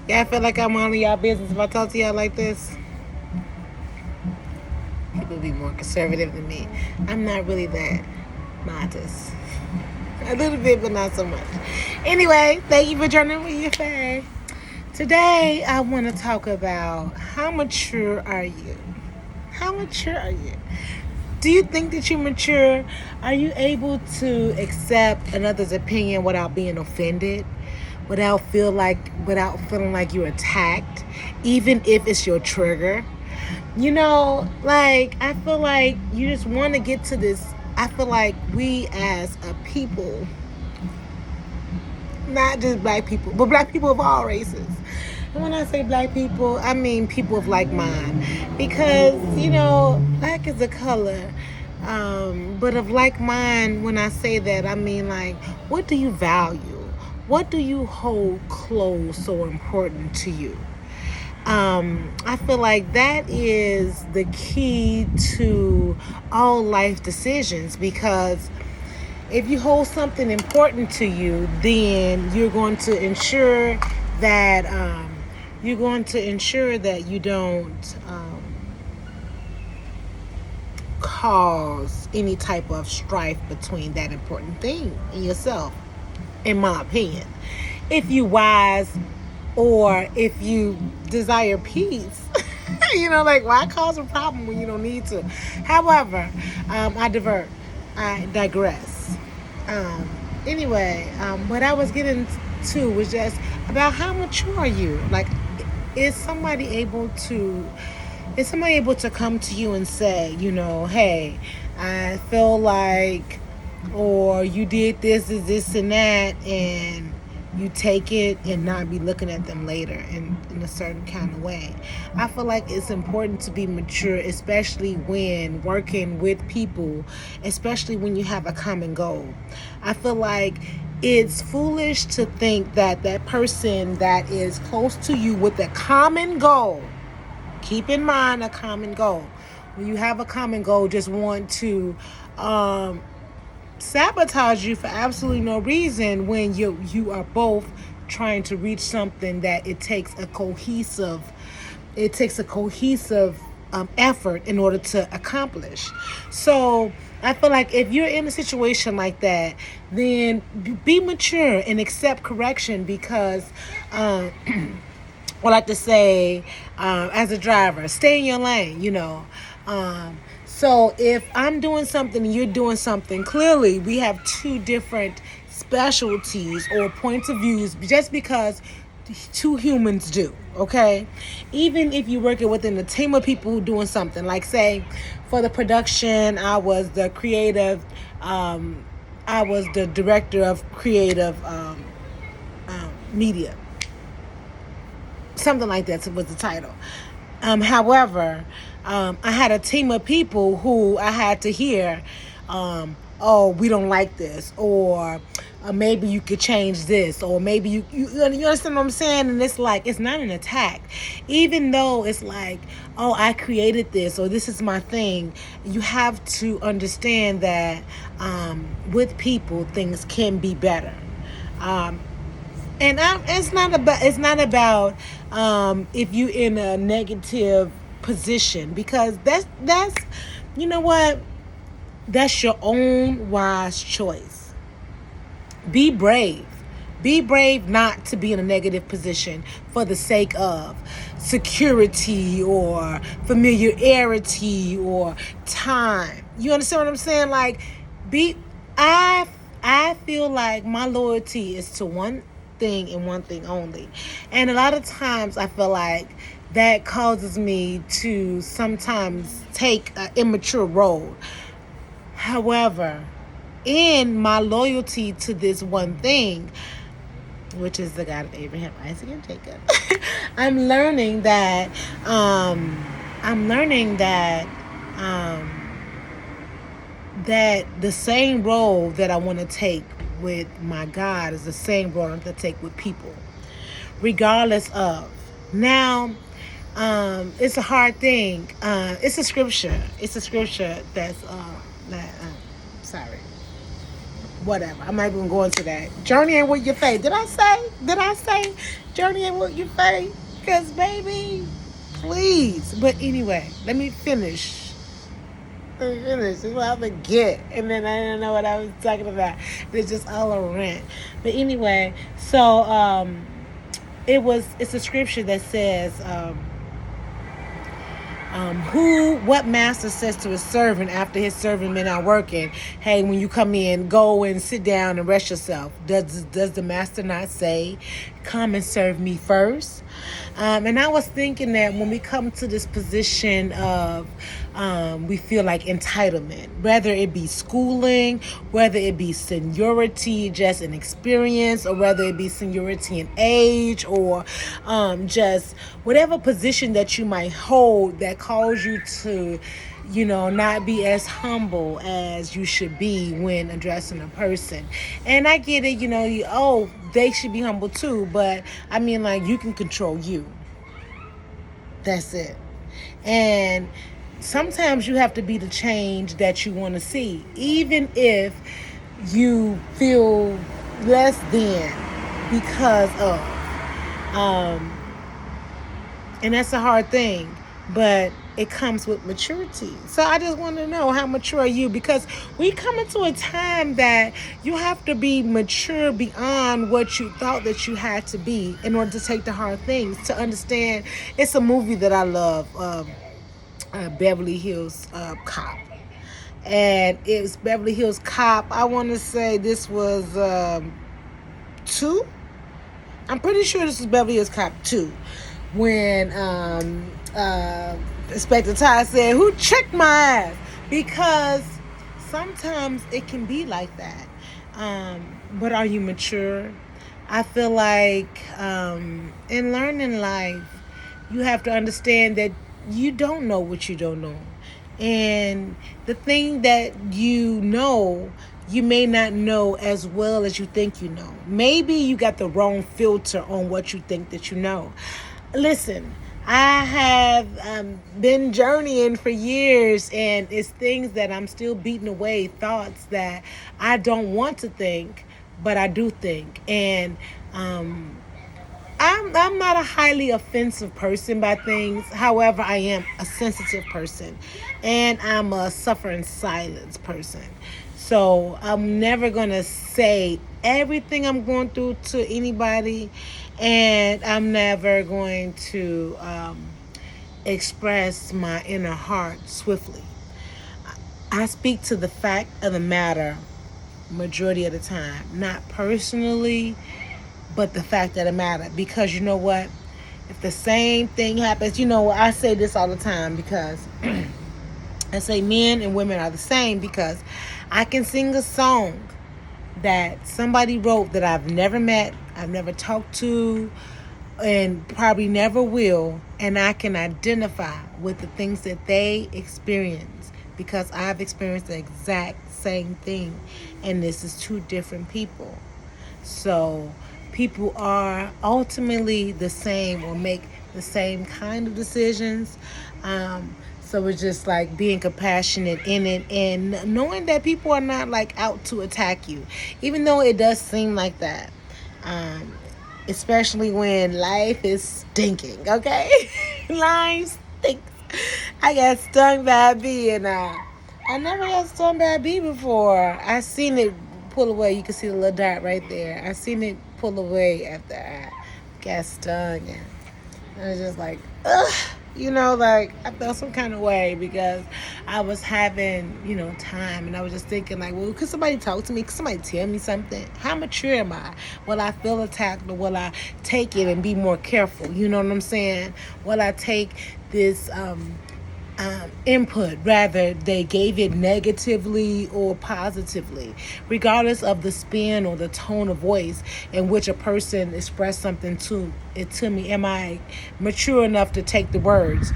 Yeah, I feel like I'm on y'all business if I talk to y'all like this. People be more conservative than me. I'm not really that modest. A little bit, but not so much. Anyway, thank you for joining me, Yapeh. Today, I want to talk about how mature are you? How mature are you? Do you think that you're mature? Are you able to accept another's opinion without being offended? Without feeling like you're attacked, even if it's your trigger? Like I feel like you just want to get to this. I feel like we as a people, not just black people, but black people of all races. And when I say black people, I mean people of like mind. Because, black is a color. But of like mind, when I say that, I mean like, what do you value? What do you hold close so important to you? I feel like that is the key to all life decisions, because if you hold something important to you, then you're going to ensure that you don't cause any type of strife between that important thing and yourself, in my opinion. If you wise, or if you desire peace, like, why cause a problem when you don't need to? However, I digress. um, what I was getting to was just about how mature are you. Like, is somebody able to come to you and say, hey, I feel like, or you did this and that, and you take it and not be looking at them later in a certain kind of way. I feel like it's important to be mature, especially when working with people, especially when you have a common goal. I feel like it's foolish to think that that person that is close to you with a common goal, keep in mind a common goal. When you have a common goal, just want to sabotage you for absolutely no reason, when you are both trying to reach something that it takes a cohesive effort in order to accomplish. So I feel like if you're in a situation like that, then be mature and accept correction, because I like to say, as a driver, stay in your lane. So if I'm doing something and you're doing something, clearly we have two different specialties or points of views, just because two humans do, okay? Even if you're working within a team of people who doing something, like, say, for the production, I was the director of creative media. Something like that was the title. However, I had a team of people who I had to hear, oh, we don't like this, or maybe you could change this, or maybe you understand what I'm saying? And it's like, it's not an attack. Even though it's like, oh, I created this, or this is my thing, you have to understand that with people, things can be better. And it's not about if you in a negative position, because that's you know what, that's your own wise choice. Be brave not to be in a negative position for the sake of security or familiarity or time. You understand what I'm saying? Like, be I feel like my loyalty is to one thing and one thing only. And a lot of times I feel like that causes me to sometimes take an immature role. However, in my loyalty to this one thing, which is the God of Abraham, Isaac, and Jacob, I'm learning that that the same role that I want to take with my God is the same role I'm going to take with people, regardless of. Now, it's a hard thing. It's a scripture. That's sorry. Whatever. I'm not even going to that. Journeying with your faith. Did I say? journey in what you face. Because, baby, please. But anyway, let me finish. This is what I forget. And then I didn't know what I was talking about. It's just all a rant. But anyway, so it's a scripture that says, what master says to his servant after his servant been out working? Hey, when you come in, go and sit down and rest yourself. Does the master not say, come and serve me first? And I was thinking that when we come to this position of we feel like entitlement, whether it be schooling, whether it be seniority, just an experience, or whether it be seniority in age, or just whatever position that you might hold that calls you to, not be as humble as you should be when addressing a person. And I get it, they should be humble too, but I mean, like, you can control you. That's it. And sometimes you have to be the change that you want to see, even if you feel less than because of. And that's a hard thing, but it comes with maturity. So I just want to know, how mature are you? Because we come into a time that you have to be mature beyond what you thought that you had to be in order to take the hard things, to understand. It's a movie that I love, Beverly Hills Cop. And it's Beverly Hills Cop. I want to say this was 2. I'm pretty sure this was Beverly Hills Cop 2. When Inspector Ty said, who checked my ass? Because sometimes it can be like that. But are you mature? I feel like in learning life, you have to understand that you don't know what you don't know. And the thing that you know, you may not know as well as you think you know. Maybe you got the wrong filter on what you think that you know. Listen, I have been journeying for years, and it's things that I'm still beating away, thoughts that I don't want to think, but I do think. And I'm not a highly offensive person by things. However, I am a sensitive person, and I'm a suffer in silence person. So I'm never going to say everything I'm going through to anybody, and I'm never going to express my inner heart swiftly. I speak to the fact of the matter majority of the time, not personally, but the fact of the matter. Because you know what? If the same thing happens, I say this all the time, because I say men and women are the same, because I can sing a song that somebody wrote that I've never met, I've never talked to, and probably never will, and I can identify with the things that they experience, because I've experienced the exact same thing, and this is 2 different people. So people are ultimately the same, or make the same kind of decisions. So it's just like being compassionate in it, and knowing that people are not like out to attack you, even though it does seem like that. Especially when life is stinking, okay? Life stinks. I got stung by a bee, and I never got stung by a bee before. I seen it pull away. You can see the little dot right there. I seen it pull away after I got stung, and I was just like, ugh. Like, I felt some kind of way, because I was having, time, and I was just thinking, like, well, could somebody talk to me? Could somebody tell me something? How mature am I? Will I feel attacked, or will I take it and be more careful? You know what I'm saying? Will I take this input, rather they gave it negatively or positively, regardless of the spin or the tone of voice in which a person expressed something to me? Am I mature enough to take the words?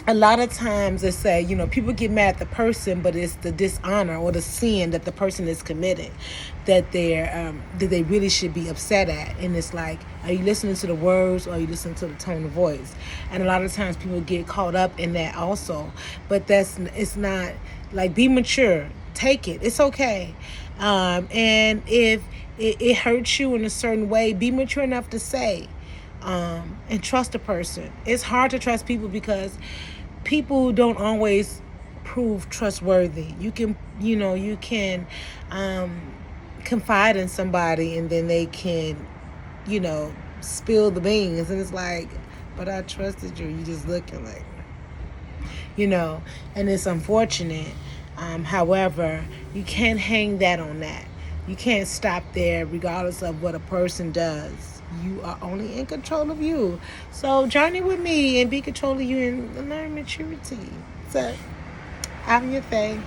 A lot of times they say, people get mad at the person, but it's the dishonor or the sin that the person is committing that they really should be upset at. And it's like, are you listening to the words, or are you listening to the tone of voice? And a lot of times people get caught up in that also. But it's not like, be mature. Take it. It's okay. And if it hurts you in a certain way, be mature enough to say, and trust a person. It's hard to trust people because people don't always prove trustworthy. You can confide in somebody, and then they can, spill the beans, and it's like, but I trusted you. You just looking like, and it's unfortunate. However, you can't hang that on that. You can't stop there regardless of what a person does. You are only in control of you. So journey with me and be control of you and learn maturity. So, I'm Yapeh.